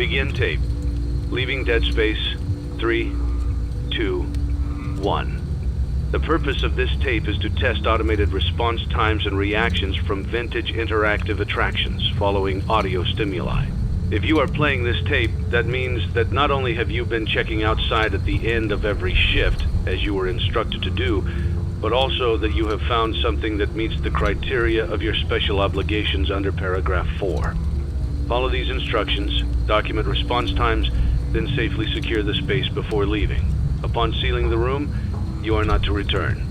Begin tape. Leaving dead space. 3, 2, 1. The purpose of this tape is to test automated response times and reactions from vintage interactive attractions following audio stimuli. If you are playing this tape, that means that not only have you been checking outside at the end of every shift, as you were instructed to do, but also that you have found something that meets the criteria of your special obligations under paragraph 4. Follow these instructions, document response times, then safely secure the space before leaving. Upon sealing the room, you are not to return.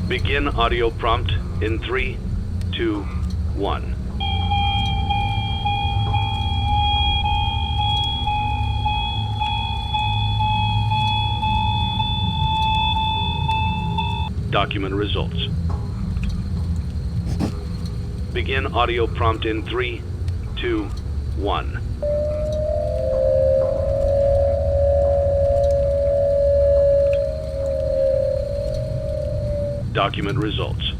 Begin audio prompt in 3, 2, 1. Document results. Begin audio prompt in 3, 2, 1. Document results.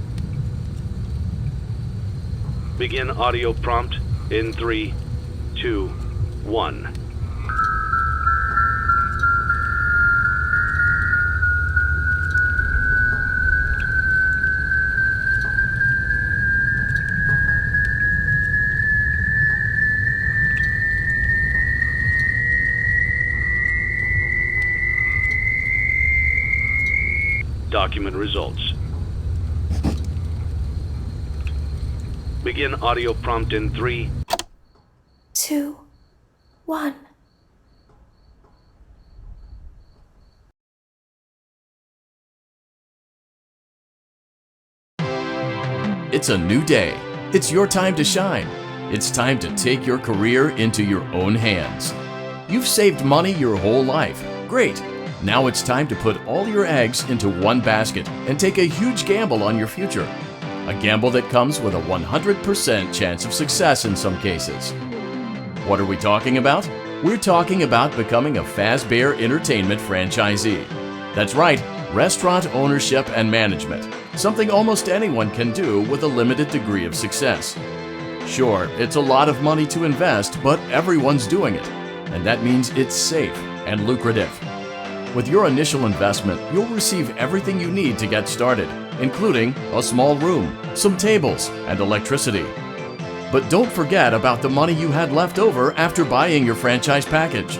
Begin audio prompt in 3, 2, 1. Document results. Begin audio prompt in 3, 2, 1. It's a new day. It's your time to shine. It's time to take your career into your own hands. You've saved money your whole life. Great. Now it's time to put all your eggs into one basket and take a huge gamble on your future. A gamble that comes with a 100% chance of success in some cases. What are we talking about? We're talking about becoming a Fazbear Entertainment franchisee. That's right, restaurant ownership and management. Something almost anyone can do with a limited degree of success. Sure, it's a lot of money to invest, but everyone's doing it. And that means it's safe and lucrative. With your initial investment, you'll receive everything you need to get started, including a small room, some tables, and electricity. But don't forget about the money you had left over after buying your franchise package.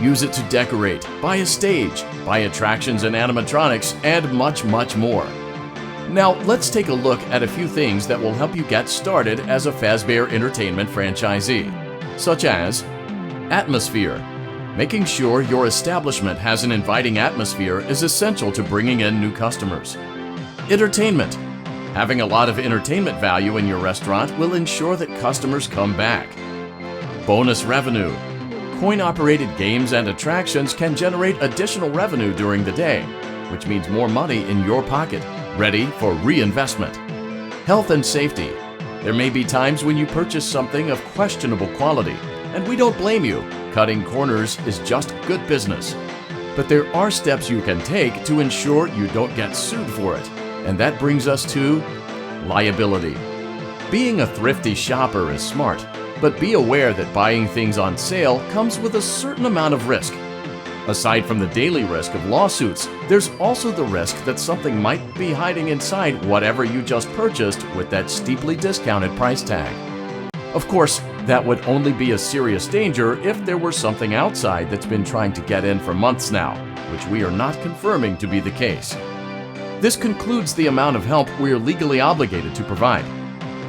Use it to decorate, buy a stage, buy attractions and animatronics, and much, much more. Now, let's take a look at a few things that will help you get started as a Fazbear Entertainment franchisee, such as atmosphere. Making sure your establishment has an inviting atmosphere is essential to bringing in new customers. Entertainment. Having a lot of entertainment value in your restaurant will ensure that customers come back. Bonus revenue. Coin-operated games and attractions can generate additional revenue during the day, which means more money in your pocket, ready for reinvestment. Health and safety. There may be times when you purchase something of questionable quality, and we don't blame you. Cutting corners is just good business. But there are steps you can take to ensure you don't get sued for it. And that brings us to liability. Being a thrifty shopper is smart, but be aware that buying things on sale comes with a certain amount of risk. Aside from the daily risk of lawsuits, there's also the risk that something might be hiding inside whatever you just purchased with that steeply discounted price tag. Of course, that would only be a serious danger if there were something outside that's been trying to get in for months now, which we are not confirming to be the case. This concludes the amount of help we are legally obligated to provide.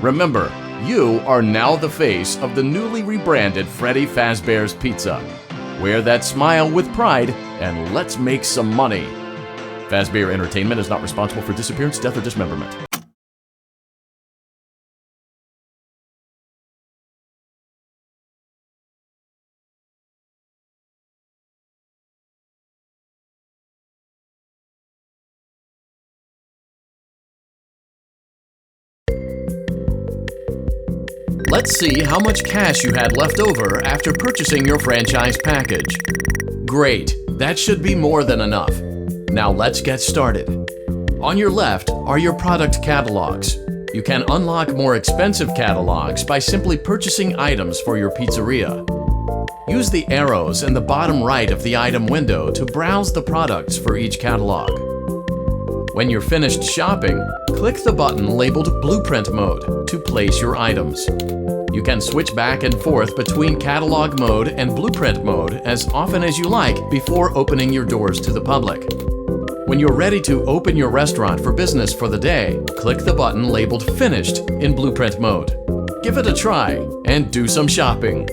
Remember, you are now the face of the newly rebranded Freddy Fazbear's Pizza. Wear that smile with pride and let's make some money. Fazbear Entertainment is not responsible for disappearance, death, or dismemberment. Let's see how much cash you had left over after purchasing your franchise package. Great, that should be more than enough. Now let's get started. On your left are your product catalogs. You can unlock more expensive catalogs by simply purchasing items for your pizzeria. Use the arrows in the bottom right of the item window to browse the products for each catalog. When you're finished shopping, click the button labeled Blueprint Mode to place your items. You can switch back and forth between Catalog Mode and Blueprint Mode as often as you like before opening your doors to the public. When you're ready to open your restaurant for business for the day, click the button labeled Finished in Blueprint Mode. Give it a try and do some shopping.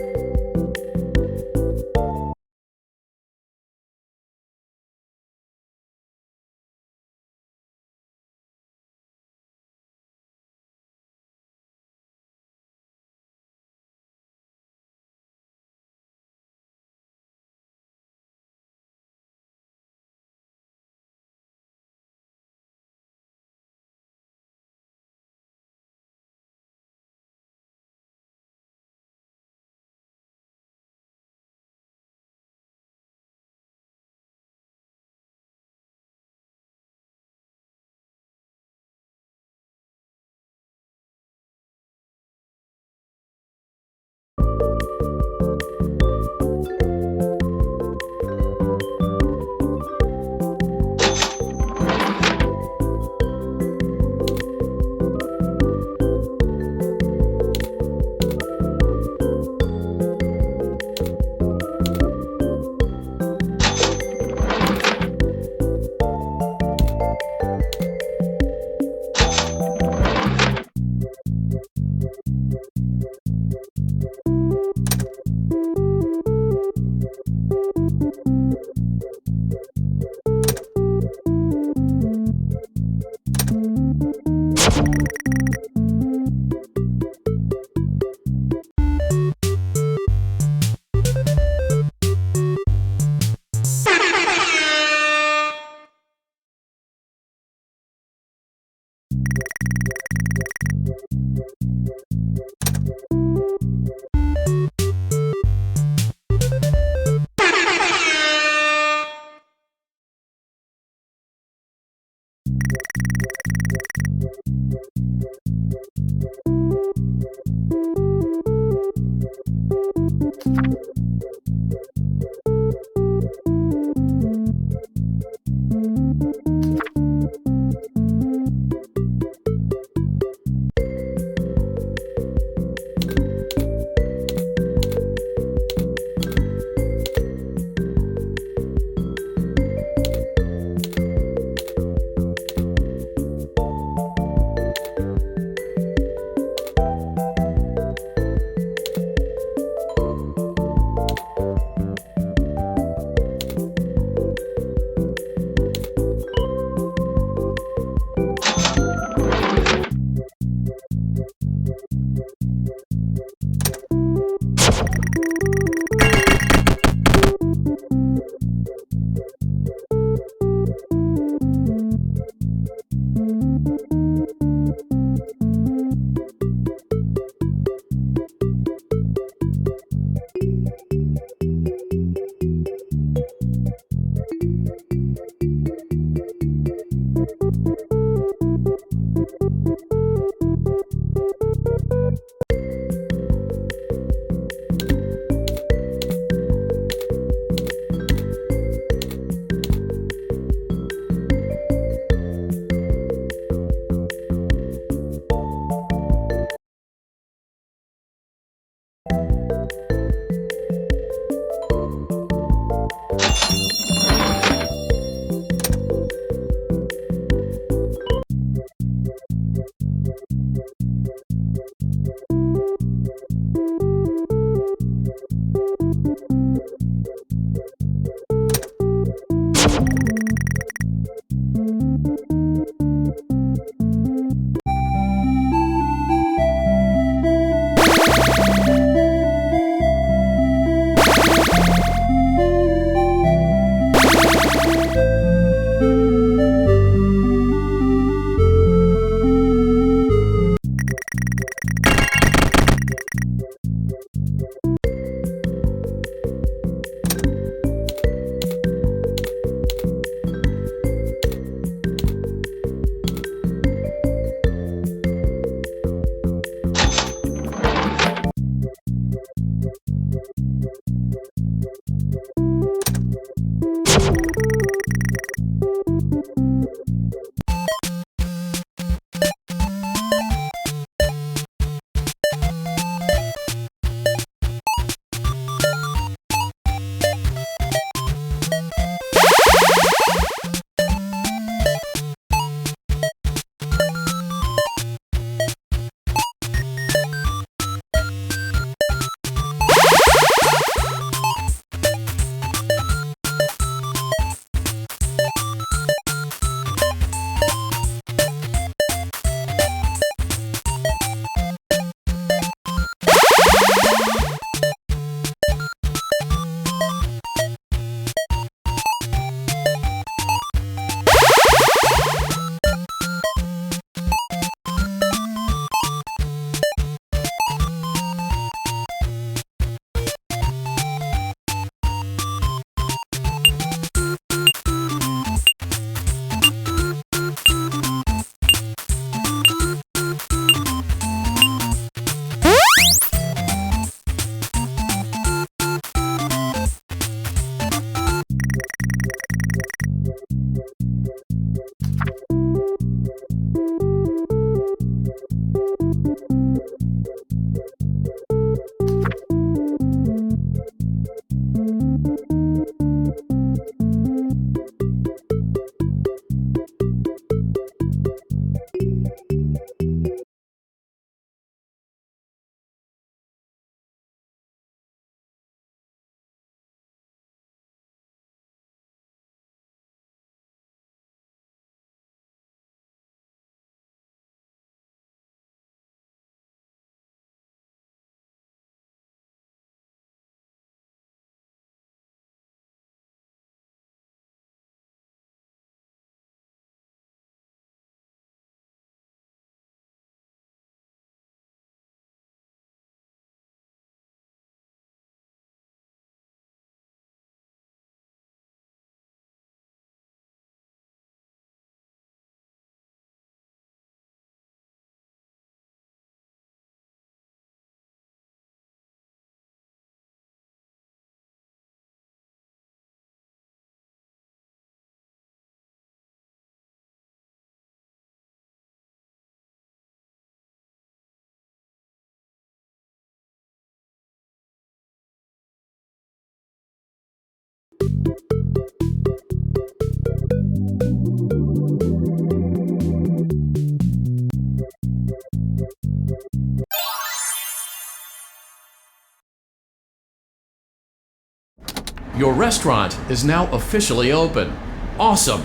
Your restaurant is now officially open. Awesome!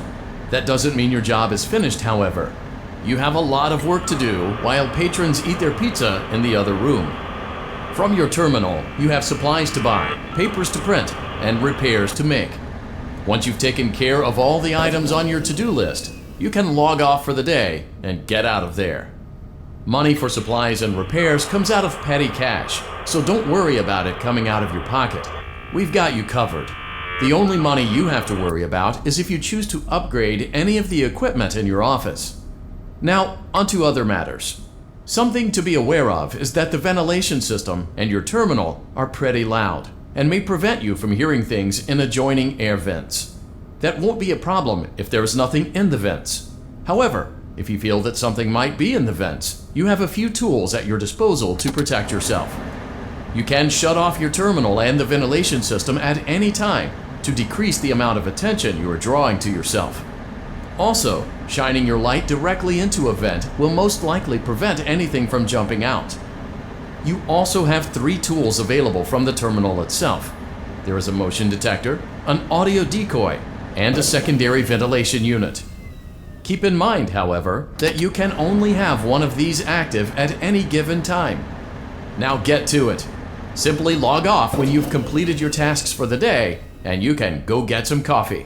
That doesn't mean your job is finished, however. You have a lot of work to do while patrons eat their pizza in the other room. From your terminal, you have supplies to buy, papers to print, and repairs to make. Once you've taken care of all the items on your to-do list, you can log off for the day and get out of there. Money for supplies and repairs comes out of petty cash, so don't worry about it coming out of your pocket. We've got you covered. The only money you have to worry about is if you choose to upgrade any of the equipment in your office. Now, onto other matters. Something to be aware of is that the ventilation system and your terminal are pretty loud and may prevent you from hearing things in adjoining air vents. That won't be a problem if there is nothing in the vents. However, if you feel that something might be in the vents, you have a few tools at your disposal to protect yourself. You can shut off your terminal and the ventilation system at any time to decrease the amount of attention you are drawing to yourself. Also, shining your light directly into a vent will most likely prevent anything from jumping out. You also have 3 tools available from the terminal itself. There is a motion detector, an audio decoy, and a secondary ventilation unit. Keep in mind, however, that you can only have one of these active at any given time. Now get to it. Simply log off when you've completed your tasks for the day, and you can go get some coffee.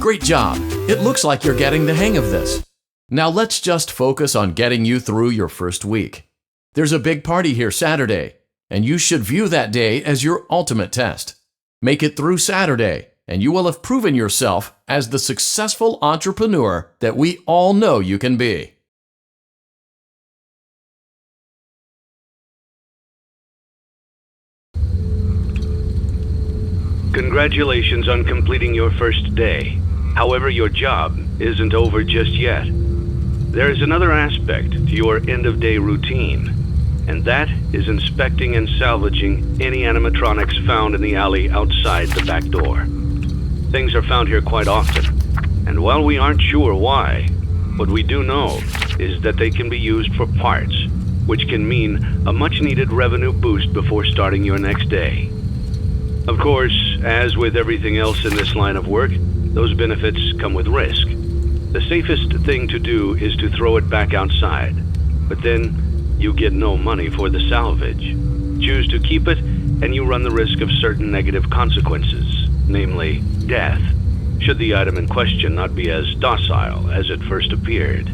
Great job! It looks like you're getting the hang of this. Now let's just focus on getting you through your first week. There's a big party here Saturday, and you should view that day as your ultimate test. Make it through Saturday, and you will have proven yourself as the successful entrepreneur that we all know you can be. Congratulations on completing your first day. However, your job isn't over just yet. There is another aspect to your end-of-day routine, and that is inspecting and salvaging any animatronics found in the alley outside the back door. Things are found here quite often, and while we aren't sure why, what we do know is that they can be used for parts, which can mean a much-needed revenue boost before starting your next day. Of course, as with everything else in this line of work, those benefits come with risk. The safest thing to do is to throw it back outside, but then you get no money for the salvage. Choose to keep it, and you run the risk of certain negative consequences, namely death, should the item in question not be as docile as it first appeared.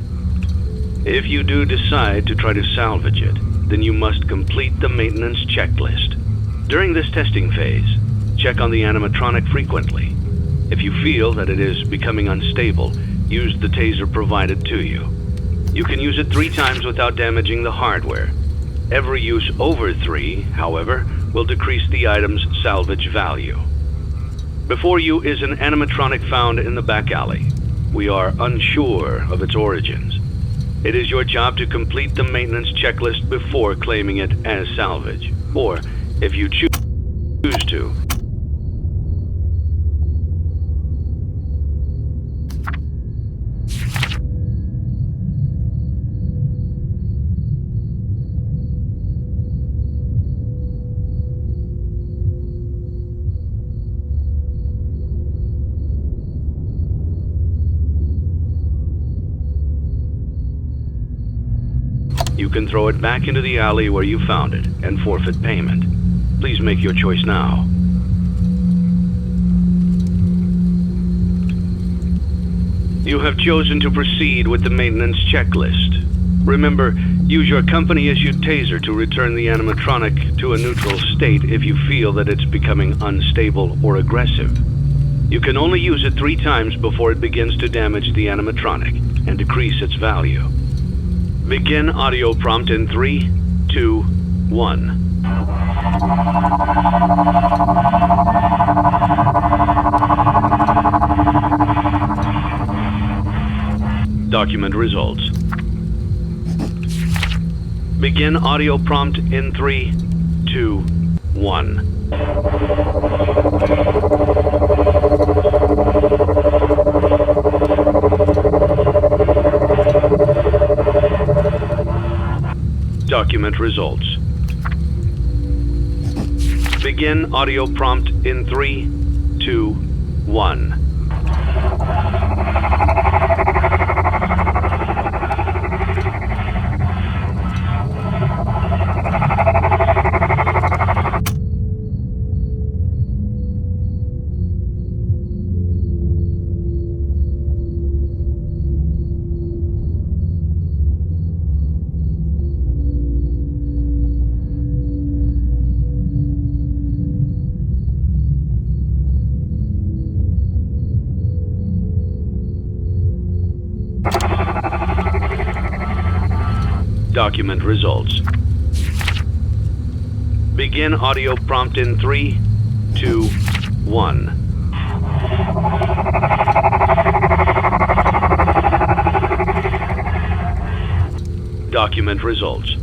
If you do decide to try to salvage it, then you must complete the maintenance checklist. During this testing phase, check on the animatronic frequently. If you feel that it is becoming unstable, use the taser provided to you. You can use it 3 times without damaging the hardware. Every use over 3, however, will decrease the item's salvage value. Before you is an animatronic found in the back alley. We are unsure of its origins. It is your job to complete the maintenance checklist before claiming it as salvage, or if you choose to. You can throw it back into the alley where you found it and forfeit payment. Please make your choice now. You have chosen to proceed with the maintenance checklist. Remember, use your company-issued taser to return the animatronic to a neutral state if you feel that it's becoming unstable or aggressive. You can only use it 3 times before it begins to damage the animatronic and decrease its value. Begin audio prompt in 3, 2, 1. Document results. Begin audio prompt in 3, 2, 1. Document results. Begin audio prompt in 3, 2, 1. Document results. Begin audio prompt in 3, 2, 1. Document results.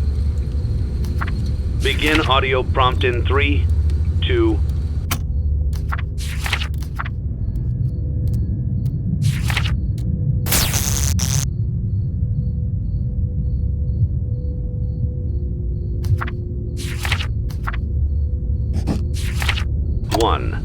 Begin audio prompt in 3, 2, 1.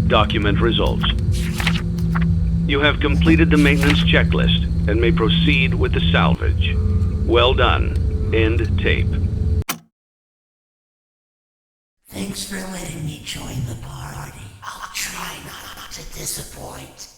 Document results. You have completed the maintenance checklist and may proceed with the salvage. Well done. End tape. Thanks for letting me join the party. I'll try not to disappoint.